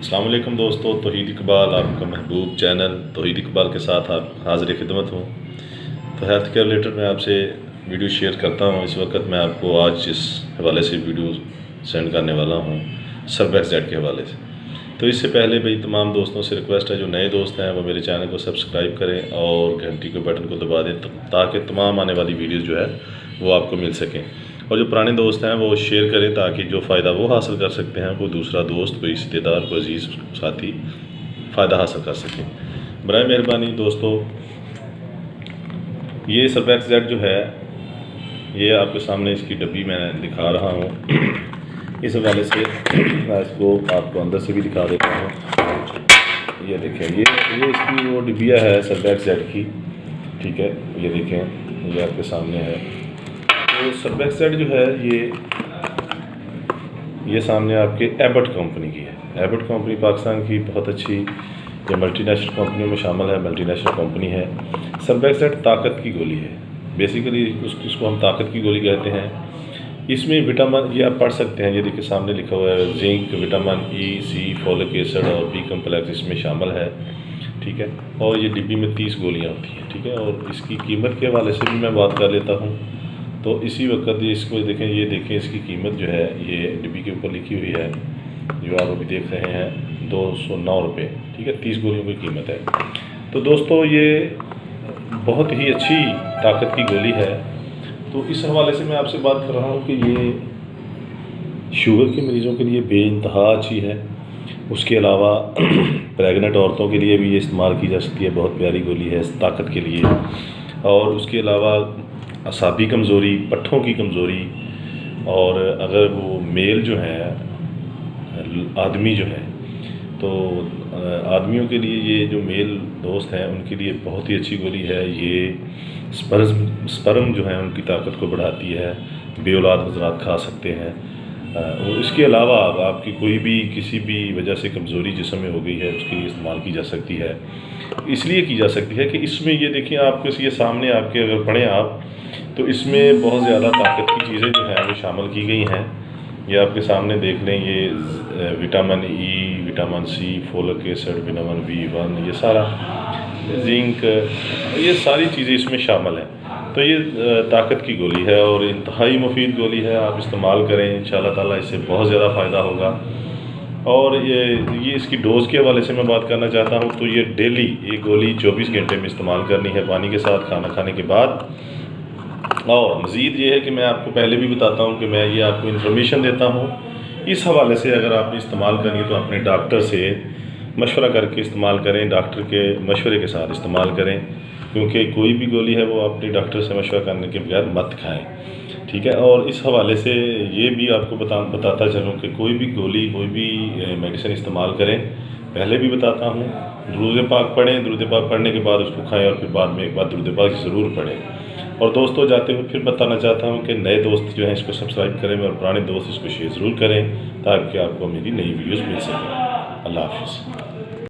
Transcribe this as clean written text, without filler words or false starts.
अस्सलाम वालेकुम दोस्तों, तौहीद इकबाल आपका महबूब चैनल तौहीद इकबाल के साथ आप हाज़िर खिदमत हूँ। तो हेल्थ केयर रिलेटेड मैं आपसे वीडियो शेयर करता हूँ। इस वक्त मैं आपको आज इस हवाले से वीडियो सेंड करने वाला हूँ, सर्बेक्सेड के हवाले से। तो इससे पहले भाई तमाम दोस्तों से रिक्वेस्ट है, जो नए दोस्त हैं वो मेरे चैनल को सब्सक्राइब करें और घंटी के बटन को दबा दें ताकि तमाम आने वाली वीडियोज़ जो है वो आपको मिल सकें। और जो पुराने दोस्त हैं वो शेयर करें ताकि जो फ़ायदा वो हासिल कर सकते हैं वो दूसरा दोस्त, कोई रिश्तेदार, कोई अजीज़ साथी फ़ायदा हासिल कर सकें। बराए मेहरबानी दोस्तों, ये सर्बेक्सेड जो है ये आपके सामने इसकी डब्बी मैं दिखा रहा हूँ। इस हवाले से मैं इसको आपको अंदर से भी दिखा देता हूँ। ये देखें, ये इसकी वो डिब्बिया है सर्बेक्सेड की, ठीक है। ये देखें, ये आपके सामने है। तो सर्बेक्सेड जो है ये सामने आपके एबट कंपनी की है। एबट कंपनी पाकिस्तान की बहुत अच्छी ये मल्टीनेशनल कंपनियों में शामिल है, मल्टीनेशनल कंपनी है। सर्बेक्सेड ताकत की गोली है, बेसिकली उसको हम ताकत की गोली कहते हैं। इसमें विटामिन, ये आप पढ़ सकते हैं, ये देखिए सामने लिखा हुआ है जिंक, विटामिन ई, सी, फॉलिक एसिड और बी कम्प्लेक्स इसमें शामिल है, ठीक है। और ये डिब्बी में 30 गोलियाँ होती हैं, ठीक है। और इसकी कीमत के हवाले से भी मैं बात कर लेता हूँ। तो इसी वक्त ये इसको देखें, ये देखें इसकी कीमत जो है ये डिब्बी के ऊपर लिखी हुई है, जो आप अभी देख रहे हैं 209 रुपये, ठीक है। 30 गोलियों की कीमत है। तो दोस्तों ये बहुत ही अच्छी ताकत की गोली है। तो इस हवाले से मैं आपसे बात कर रहा हूँ कि ये शुगर के मरीज़ों के लिए बेइंतहा अच्छी है। उसके अलावा प्रेग्नेंट औरतों के लिए भी ये इस्तेमाल की जा सकती है, बहुत प्यारी गोली है इस ताकत के लिए। और उसके अलावा असाबी कमज़ोरी, पट्ठों की कमज़ोरी, और अगर वो मेल जो है, आदमी जो है, तो आदमियों के लिए ये जो मेल दोस्त हैं उनके लिए बहुत ही अच्छी गोली है। ये स्पर्म जो है उनकी ताकत को बढ़ाती है, बेऔलाद हज़रात खा सकते हैं। और इसके अलावा आपकी कोई भी किसी भी वजह से कमज़ोरी जिस्म में हो गई है उसके लिए इस्तेमाल की जा सकती है। इसलिए की जा सकती है कि इसमें ये देखिए, आपको ये सामने आपके अगर पढ़ें आप, तो इसमें बहुत ज़्यादा ताकत की चीज़ें जो हैं वो शामिल की गई हैं। ये आपके सामने देख लें, ये vitamin E, vitamin C, folic acid, vitamin B1, ये सारा जिंक, ये सारी चीज़ें इसमें शामिल हैं। तो ये ताकत की गोली है और इंतहाई मुफीद गोली है। आप इस्तेमाल करें, इंशाअल्लाह ताला इससे बहुत ज़्यादा फ़ायदा होगा। और ये इसकी डोज़ के हवाले से मैं बात करना चाहता हूँ। तो ये डेली ये गोली 24 घंटे में इस्तेमाल करनी है, पानी के साथ, खाना खाने के बाद। और मज़ीद ये है कि मैं आपको पहले भी बताता हूँ कि मैं ये आपको इन्फॉर्मेशन देता हूँ। इस हवाले से अगर आप इस्तेमाल करेंगे तो अपने डॉक्टर से मशवरा करके इस्तेमाल करें, डॉक्टर के मशवरे के साथ इस्तेमाल करें, क्योंकि कोई भी गोली है वो अपने डॉक्टर से मशवरा करने के बगैर मत खाएं, ठीक है। और इस हवाले से ये भी आपको बताता चलूँ कि कोई भी गोली, कोई भी मेडिसिन इस्तेमाल करें, पहले भी बताता हूँ, दुरूद पाक पढ़ें, दुरूद पाक पढ़ने के बाद उसको खाएं और फिर बाद में एक बार दुरूद पाक ज़रूर पढ़ें। और दोस्तों जाते हुए फिर बताना चाहता हूँ कि नए दोस्त जो हैं इसको सब्सक्राइब करें और पुराने दोस्त इसको शेयर ज़रूर करें ताकि आपको मेरी नई वीडियोज़ मिल सकें। अल्लाह हाफ़िज़।